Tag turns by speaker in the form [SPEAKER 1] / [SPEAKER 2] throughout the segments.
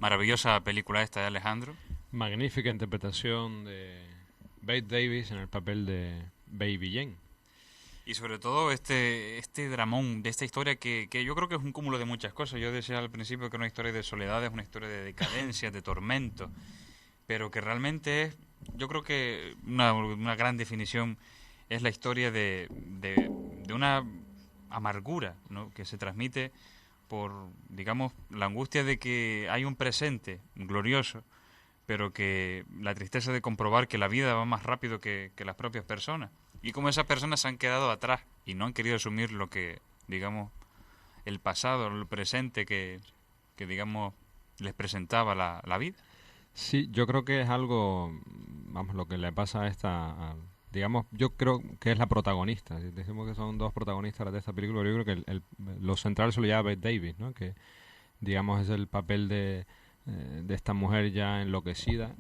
[SPEAKER 1] Maravillosa película esta de Alejandro.
[SPEAKER 2] Magnífica interpretación de Bette Davis en el papel de Baby Jane.
[SPEAKER 1] Y sobre todo este dramón de esta historia que yo creo que es un cúmulo de muchas cosas. Yo decía al principio que era una historia de soledad, es una historia de decadencia, de tormento, pero que realmente es, yo creo que una gran definición es la historia de una amargura, ¿no? Que se transmite por, digamos, la angustia de que hay un presente glorioso, pero que la tristeza de comprobar que la vida va más rápido que las propias personas. Y como esas personas se han quedado atrás y no han querido asumir lo que, digamos, el pasado, el presente que digamos, les presentaba la vida.
[SPEAKER 2] Sí, yo creo que es algo, vamos, lo que le pasa a digamos, yo creo que es la protagonista. Si decimos que son dos protagonistas de esta película, yo creo que lo central se lo lleva Bette Davis, ¿no? Que, digamos, es el papel de esta mujer ya enloquecida.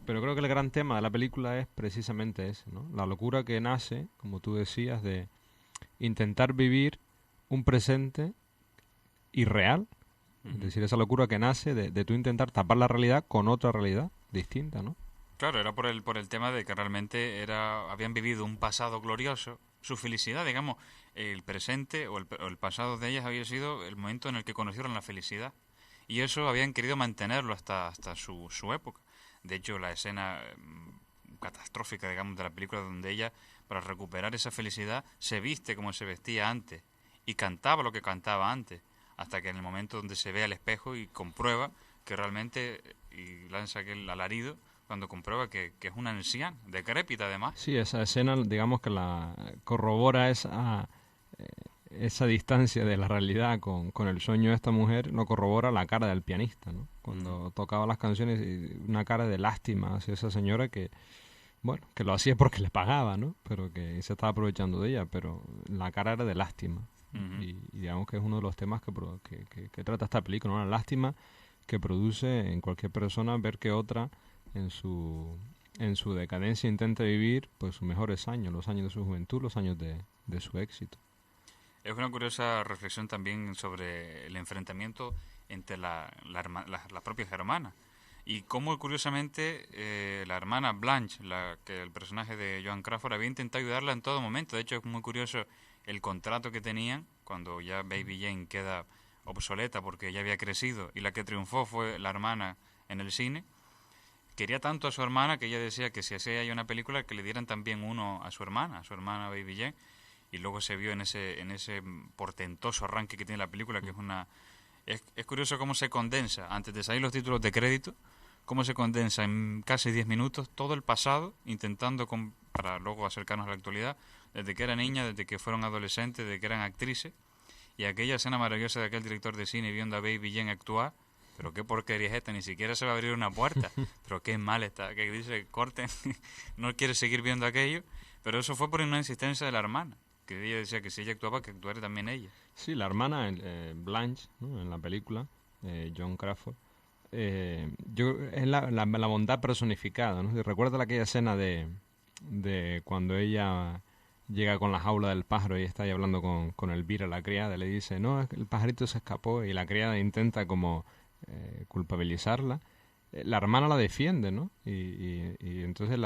[SPEAKER 2] Pero creo que el gran tema de la película es precisamente ese, ¿no? La locura que nace, como tú decías, de intentar vivir un presente irreal, es
[SPEAKER 1] Ujú.
[SPEAKER 2] decir, esa locura que nace de tú intentar tapar la realidad con otra realidad distinta, ¿no?
[SPEAKER 1] Claro, era por el tema de que realmente habían vivido un pasado glorioso. Su felicidad, digamos, el presente o el pasado de ellas había sido el momento en el que conocieron la felicidad. Y eso habían querido mantenerlo hasta su época. De hecho, la escena catastrófica, digamos, de la película donde ella, para recuperar esa felicidad, se viste como se vestía antes y cantaba lo que cantaba antes, hasta que en el momento donde se ve al espejo y comprueba que realmente, y lanza aquel alarido, cuando comprueba que es una anciana, decrépita además.
[SPEAKER 2] Sí, esa escena, digamos que la corrobora esa distancia de la realidad con el sueño de esta mujer, lo corrobora la cara del pianista, ¿no?
[SPEAKER 1] Ujú,
[SPEAKER 2] Cuando tocaba las canciones, y una cara de lástima hacia esa señora que, bueno, que lo hacía porque le pagaba, ¿no? Pero que se estaba aprovechando de ella, pero la cara era de lástima.
[SPEAKER 1] ujú.
[SPEAKER 2] Y digamos que es uno de los temas que trata esta película, ¿no? La lástima que produce en cualquier persona ver que otra en en su decadencia intenta vivir pues sus mejores años, los años de su juventud, los años de su éxito.
[SPEAKER 1] Es una curiosa reflexión también sobre el enfrentamiento entre las propias hermanas. Y cómo, curiosamente, la hermana Blanche, que el personaje de Joan Crawford, había intentado ayudarla en todo momento. De hecho, es muy curioso el contrato que tenían cuando ya Baby Jane queda obsoleta porque ya había crecido y la que triunfó fue la hermana en el cine. Quería tanto a su hermana que ella decía que si hacía ella una película que le dieran también uno a su hermana Baby Jane, y luego se vio en ese portentoso arranque que tiene la película, que es una... Es curioso cómo se condensa, antes de salir los títulos de crédito, cómo se condensa en casi 10 minutos todo el pasado, para luego acercarnos a la actualidad, desde que era niña, desde que fueron adolescentes, desde que eran actrices, y aquella escena maravillosa de aquel director de cine viendo a Baby Jane actuar, pero qué porquería es esta, ni siquiera se va a abrir una puerta, pero qué mal está, que dice, corten, no quiere seguir viendo aquello, pero eso fue por una insistencia de la hermana, que ella decía que si ella actuaba, que actuara también ella.
[SPEAKER 2] Sí, la hermana Blanche, ¿no? En la película, John Crawford, es la bondad personificada, ¿no? Recuerda aquella escena de cuando ella llega con la jaula del pájaro y está ahí hablando con Elvira, la criada, le dice, no, es que el pajarito se escapó y la criada intenta como culpabilizarla. La hermana la defiende, ¿no? Y entonces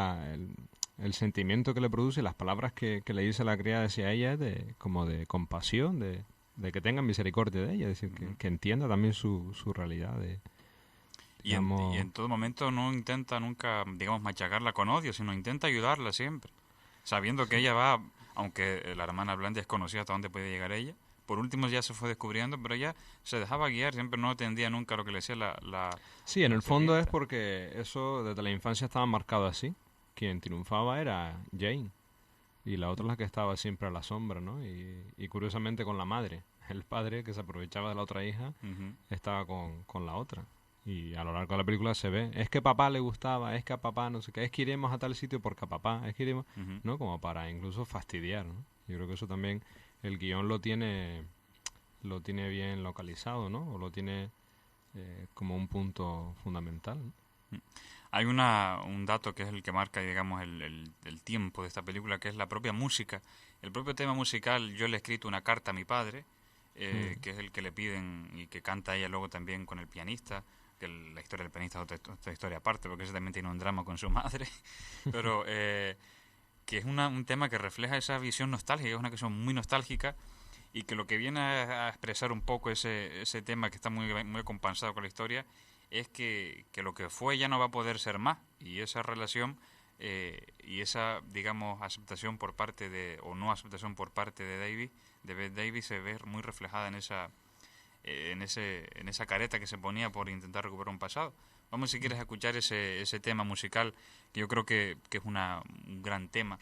[SPEAKER 2] el sentimiento que le produce, las palabras que le dice la criada hacia ella es como de compasión, de que tenga misericordia de ella, es decir,
[SPEAKER 1] Ujú.
[SPEAKER 2] que entienda también su realidad,
[SPEAKER 1] Y
[SPEAKER 2] digamos.
[SPEAKER 1] en todo momento no intenta nunca, digamos, machacarla con odio, sino intenta ayudarla siempre, sabiendo que
[SPEAKER 2] Sí.
[SPEAKER 1] ella va, aunque la hermana Blanca desconocía hasta dónde podía llegar ella, por último ya se fue descubriendo, pero ella se dejaba guiar, siempre no atendía nunca lo que le decía
[SPEAKER 2] Sí, en
[SPEAKER 1] la
[SPEAKER 2] el fondo es
[SPEAKER 1] sirvienta.
[SPEAKER 2] porque eso desde la infancia estaba marcado así. Quien triunfaba era Jane y la otra es la que estaba siempre a la sombra, ¿no? Y curiosamente con la madre. El padre que se aprovechaba de la otra hija
[SPEAKER 1] Ujú,
[SPEAKER 2] estaba con la otra. Y a lo largo de la película se ve, es que a papá le gustaba, es que a papá no sé qué, es que iremos a tal sitio porque a papá, es que iremos,
[SPEAKER 1] ujú.
[SPEAKER 2] ¿no? Como para incluso fastidiar, ¿no? Yo creo que eso también el guión lo tiene bien localizado, ¿no? O lo tiene como un punto fundamental, ¿no?
[SPEAKER 1] Hay un dato que es el que marca, digamos, el tiempo de esta película, que es la propia música. El propio tema musical, yo le he escrito una carta a mi padre,
[SPEAKER 2] Mm,
[SPEAKER 1] que es el que le piden y que canta ella luego también con el pianista, que la historia del pianista es otra historia aparte, porque ese también tiene un drama con su madre, pero que es un tema que refleja esa visión nostálgica, es una canción muy nostálgica, y que lo que viene a expresar un poco ese tema que está muy compensado con la historia, es que lo que fue ya no va a poder ser más, y esa relación y esa, digamos, aceptación por parte de, o no aceptación por parte de Bette Davis, se ve muy reflejada en esa careta que se ponía por intentar recuperar un pasado. Vamos, si quieres, a escuchar ese tema musical, que yo creo que es un gran tema,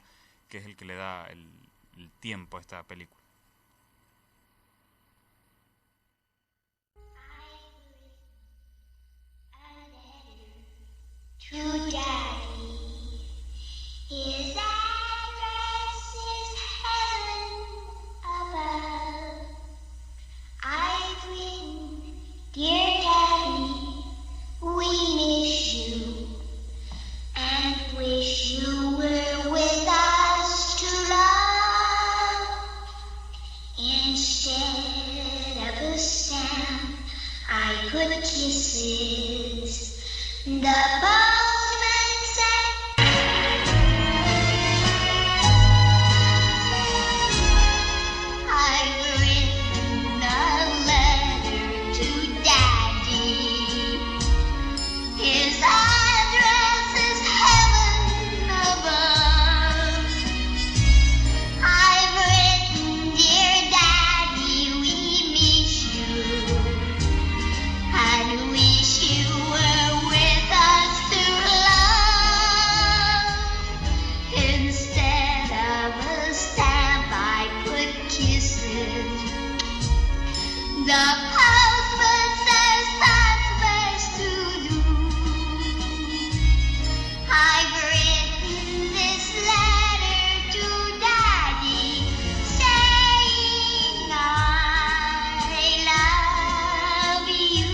[SPEAKER 1] que es el que le da el tiempo a esta película.
[SPEAKER 3] To Daddy, his address is heaven above. I've written, dear Daddy, we miss you and wish you were with us to love. Instead of a stamp, I put kisses. The postman said, I've written a letter to Daddy. His address is heaven above. I've written, dear Daddy, we miss you and wish you were with us to love. Instead of a stamp, I put kisses. The postman says that's best to do. I've written this letter to Daddy, saying I love you.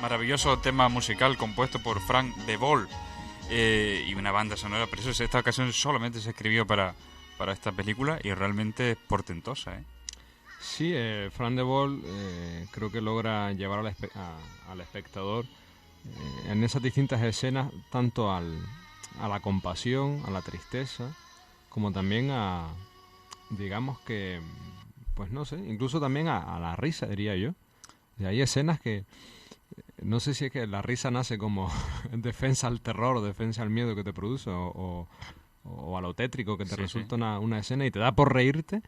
[SPEAKER 1] Maravilloso tema musical compuesto por Frank De Vol, y una banda sonora preciosa. Esta ocasión solamente se escribió para esta película y realmente es portentosa, ¿eh?
[SPEAKER 2] Sí, Frank De Vol creo que logra llevar al espectador en esas distintas escenas tanto a la compasión, a la tristeza, como también digamos que, pues no sé, incluso también a la risa, diría yo. Y hay escenas que no sé si es que la risa nace como defensa al terror o defensa al miedo que te produce o a lo tétrico que te resulta una escena y te da por reírte.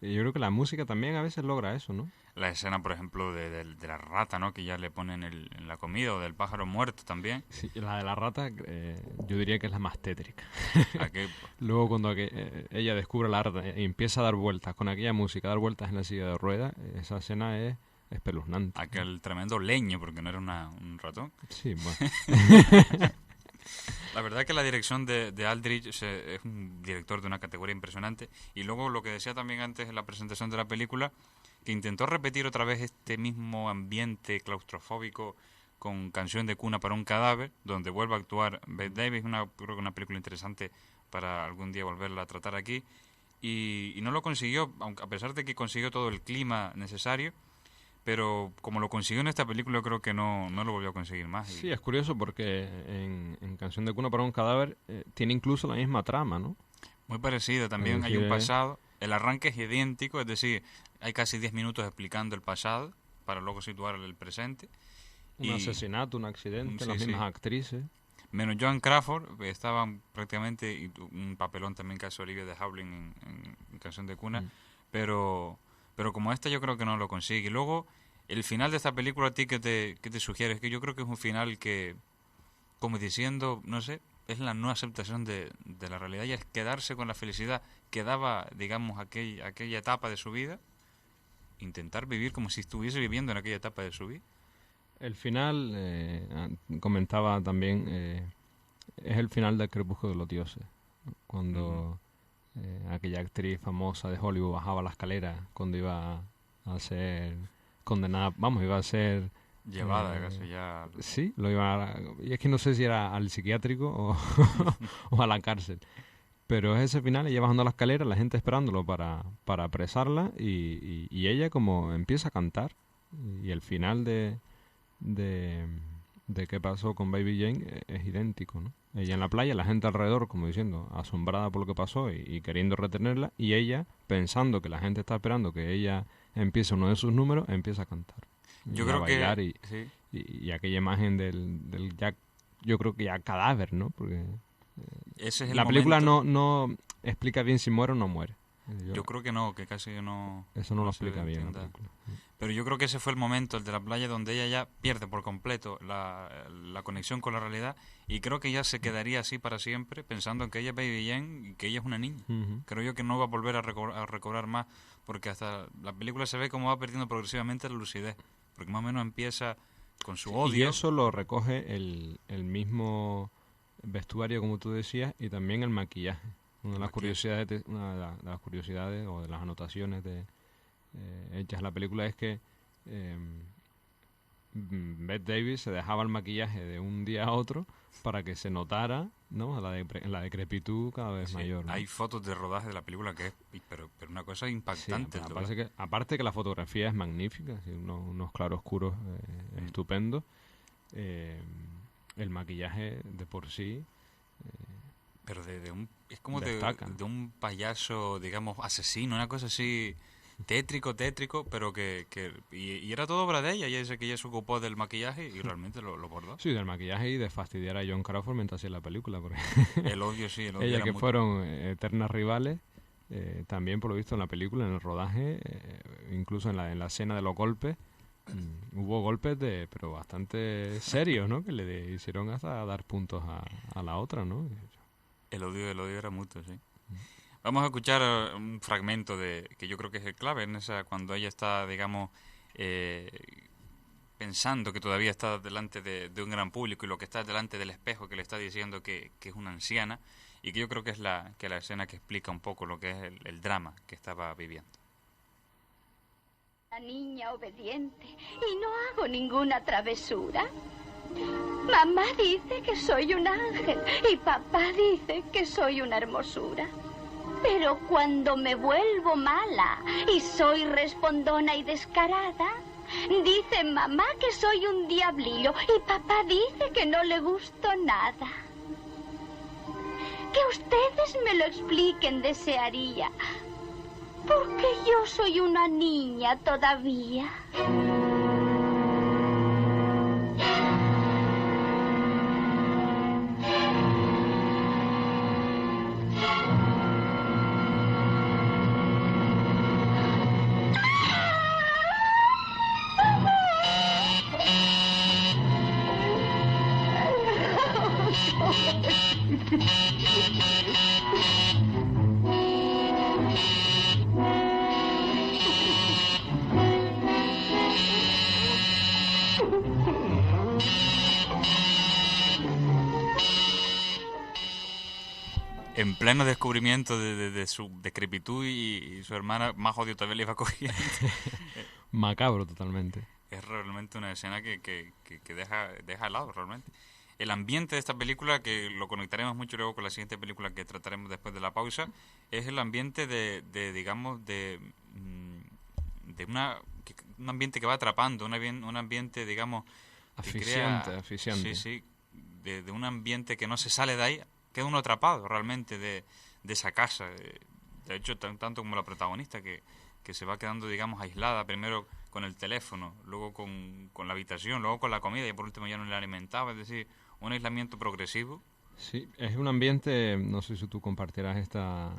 [SPEAKER 2] Y yo creo que la música también a veces logra eso, ¿no?
[SPEAKER 1] La escena, por ejemplo, de la rata, ¿no? Que ya le ponen en la comida, o del pájaro muerto también.
[SPEAKER 2] Sí, la de la rata yo diría que es la más tétrica.
[SPEAKER 1] Aquel,
[SPEAKER 2] Luego cuando ella descubre la rata y empieza a dar vueltas con aquella música, a dar vueltas en la silla de ruedas, esa escena es espeluznante.
[SPEAKER 1] aquel tremendo leño, porque no era un ratón.
[SPEAKER 2] Sí, bueno.
[SPEAKER 1] La verdad es que la dirección de Aldrich es un director de una categoría impresionante. Y luego lo que decía también antes en la presentación de la película, que intentó repetir otra vez este mismo ambiente claustrofóbico con Canción de cuna para un cadáver, donde vuelve a actuar Bette Davis. Creo que una película interesante para algún día volverla a tratar aquí. Y no lo consiguió, aunque a pesar de que consiguió todo el clima necesario, pero como lo consiguió en esta película, creo que no lo volvió a conseguir más.
[SPEAKER 2] Sí, es curioso porque en Canción de cuna para un cadáver tiene incluso la misma trama, ¿no?
[SPEAKER 1] Muy parecida, también
[SPEAKER 2] Es
[SPEAKER 1] hay un
[SPEAKER 2] decir,
[SPEAKER 1] pasado. El arranque es idéntico, es decir, hay casi 10 minutos explicando el pasado para luego situar el presente.
[SPEAKER 2] un asesinato, un accidente,
[SPEAKER 1] Sí,
[SPEAKER 2] las mismas
[SPEAKER 1] sí.
[SPEAKER 2] actrices.
[SPEAKER 1] Menos Joan Crawford, estaban prácticamente, y un papelón también que hace Olivia de Havilland en Canción de cuna, pero como esta yo creo que no lo consigue. Y luego, el final de esta película, ¿a ti qué te sugiere? Es que yo creo que es un final que, como diciendo, no sé, es la no aceptación de la realidad, y es quedarse con la felicidad que daba, digamos, aquella etapa de su vida, intentar vivir como si estuviese viviendo en aquella etapa de su vida.
[SPEAKER 2] El final, comentaba también, es el final del Crepúsculo de los Dioses, ¿no? Cuando aquella actriz famosa de Hollywood bajaba la escalera cuando iba a ser condenada, iba a ser
[SPEAKER 1] Llevada, casi ya.
[SPEAKER 2] Sí, lo iba y es que no sé si era al psiquiátrico o, o a la cárcel. Pero es ese final, ella bajando la escalera, la gente esperándolo para apresarla y ella como empieza a cantar. Y el final de, de qué pasó con Baby Jane es idéntico, ¿no? Ella en la playa, la gente alrededor, como diciendo, asombrada por lo que pasó y queriendo retenerla, y ella, pensando que la gente está esperando que ella empiece uno de sus números, empieza a cantar.
[SPEAKER 1] Yo
[SPEAKER 2] Y a
[SPEAKER 1] creo
[SPEAKER 2] bailar
[SPEAKER 1] que. Sí.
[SPEAKER 2] y aquella imagen del ya, yo creo que ya cadáver, ¿no? Porque
[SPEAKER 1] Ese es el
[SPEAKER 2] la película
[SPEAKER 1] momento.
[SPEAKER 2] no explica bien si muere o no muere.
[SPEAKER 1] Yo creo que no, que casi no.
[SPEAKER 2] Eso no lo
[SPEAKER 1] se
[SPEAKER 2] explica bien la
[SPEAKER 1] entienda.
[SPEAKER 2] película.
[SPEAKER 1] Pero yo creo que ese fue el momento, el de la playa, donde ella ya pierde por completo la conexión con la realidad y creo que ya se quedaría así para siempre, pensando en que ella es Baby Jane y que ella es una niña.
[SPEAKER 2] Ujú.
[SPEAKER 1] Creo yo que no va a volver a recobrar más, porque hasta la película se ve como va perdiendo progresivamente la lucidez, porque más o menos empieza con su
[SPEAKER 2] Y
[SPEAKER 1] odio.
[SPEAKER 2] eso lo recoge el mismo vestuario, como tú decías, y también el maquillaje. Una de las curiosidades, de las curiosidades o de las anotaciones hechas en la película es que Bette Davis se dejaba el maquillaje de un día a otro para que se notara, ¿no? La decrepitud cada vez
[SPEAKER 1] Sí,
[SPEAKER 2] mayor, ¿no?
[SPEAKER 1] hay fotos de rodaje de la película que es, pero una cosa
[SPEAKER 2] Sí,
[SPEAKER 1] impactante. el doblaje.
[SPEAKER 2] aparte que la fotografía es magnífica, sí, unos claroscuros estupendos, eh, el maquillaje de por sí
[SPEAKER 1] Pero de un, es como
[SPEAKER 2] destaca.
[SPEAKER 1] de un payaso, digamos, asesino, una cosa así tétrico, pero y era todo obra de ella. Ella dice que ella se ocupó del maquillaje y realmente lo bordó.
[SPEAKER 2] Sí, del maquillaje y de fastidiar a John Crawford mientras hacía la película, porque
[SPEAKER 1] El odio, sí, el odio
[SPEAKER 2] ella
[SPEAKER 1] era
[SPEAKER 2] que
[SPEAKER 1] mucho.
[SPEAKER 2] fueron eternas rivales, también por lo visto en la película, en el rodaje, incluso en la escena de los golpes, hubo golpes pero bastante serios, ¿no? Que hicieron hasta dar puntos a la otra, ¿no?
[SPEAKER 1] El odio era mucho, sí. Vamos a escuchar un fragmento de que yo creo que es el clave en esa cuando ella está, digamos, eh, pensando que todavía está delante de un gran público y lo que está delante del espejo que le está diciendo que es una anciana y que yo creo que es la escena que explica un poco lo que es el drama que estaba viviendo.
[SPEAKER 4] Una niña obediente y no hago ninguna travesura. Mamá dice que soy un ángel y papá dice que soy una hermosura. Pero cuando me vuelvo mala y soy respondona y descarada, dice mamá que soy un diablillo y papá dice que no le gusto nada. Que ustedes me lo expliquen desearía, porque yo soy una niña todavía.
[SPEAKER 1] En pleno descubrimiento de su decrepitud y su hermana, más odio todavía le iba cogiendo.
[SPEAKER 2] Macabro totalmente.
[SPEAKER 1] Es realmente una escena que deja helado, realmente. El ambiente de esta película, que lo conectaremos mucho luego con la siguiente película que trataremos después de la pausa, es el ambiente digamos, de un ambiente que va atrapando, un ambiente, digamos, que crea...
[SPEAKER 2] Asfixiante.
[SPEAKER 1] Sí, sí, de un ambiente que no se sale de ahí, queda uno atrapado realmente de esa casa. De hecho, tanto como la protagonista, que se va quedando, digamos, aislada, primero con el teléfono, luego con la habitación, luego con la comida y por último ya no le alimentaba, es decir, un aislamiento progresivo.
[SPEAKER 2] Sí, es un ambiente, no sé si tú compartirás esta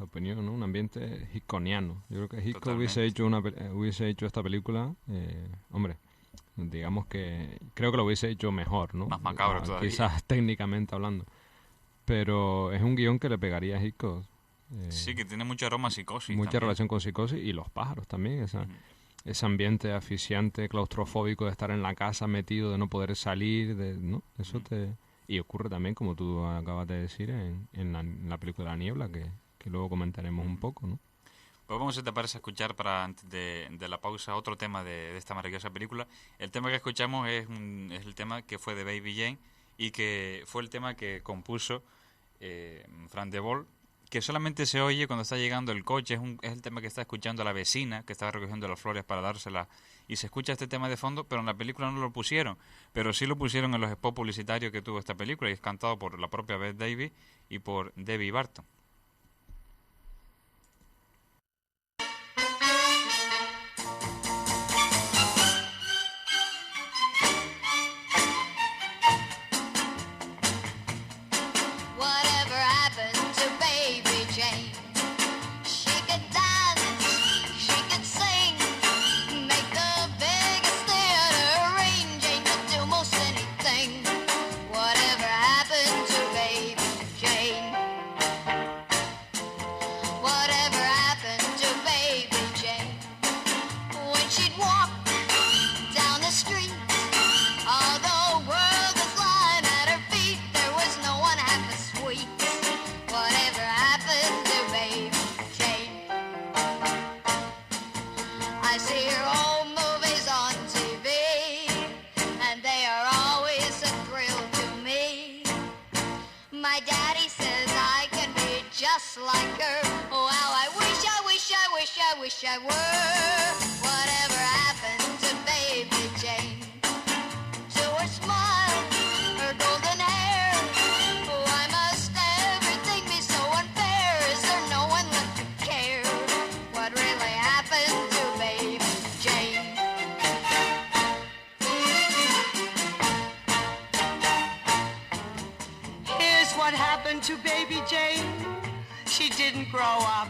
[SPEAKER 2] opinión, ¿no? Un ambiente hitchcockiano. Yo creo que Hitchcock
[SPEAKER 1] Totalmente.
[SPEAKER 2] hubiese hecho esta película, hombre, digamos que creo que lo hubiese hecho mejor, ¿no?
[SPEAKER 1] Más macabro todavía.
[SPEAKER 2] Quizás técnicamente hablando. Pero es un guión que le pegaría a Hitchcock.
[SPEAKER 1] Sí, que tiene mucho aroma a psicosis
[SPEAKER 2] Mucha
[SPEAKER 1] también.
[SPEAKER 2] relación con psicosis y los pájaros también,
[SPEAKER 1] Ujú.
[SPEAKER 2] ese ambiente asfixiante, claustrofóbico de estar en la casa metido, de no poder salir, ¿no? Eso y ocurre también, como tú acabas de decir, en la película La Niebla, que luego comentaremos un poco, ¿no?
[SPEAKER 1] Pues vamos, si te parece, a escuchar para antes de la pausa otro tema de esta maravillosa película. El tema que escuchamos es el tema que fue de Baby Jane y que fue el tema que compuso Frank de Boer, que solamente se oye cuando está llegando el coche. Es el tema que está escuchando la vecina que estaba recogiendo las flores para dárselas, y se escucha este tema de fondo, pero en la película no lo pusieron, pero sí lo pusieron en los spots publicitarios que tuvo esta película, y es cantado por la propia Bette Davis y por Debbie Barton.
[SPEAKER 3] Whatever happened to Baby Jane? She could dance, she could sing, make the biggest theater ring. Jane could do most anything. Whatever happened to Baby Jane? Whatever happened to Baby Jane? When she'd walk down the street, all the world was lying at her feet. There was no one half as sweet. Whatever happened to Baby Jane? I see her old movies on TV, and they are always a thrill to me. My daddy says I can be just like her. Oh, how I wish, I wish, I wish, I wish I were. Whatever happened to Baby Jane? To her smile, her golden hair. Why must everything be so unfair? Is there no one left to care? What really happened to Baby Jane?
[SPEAKER 5] Here's what happened to Baby Jane. She didn't grow up.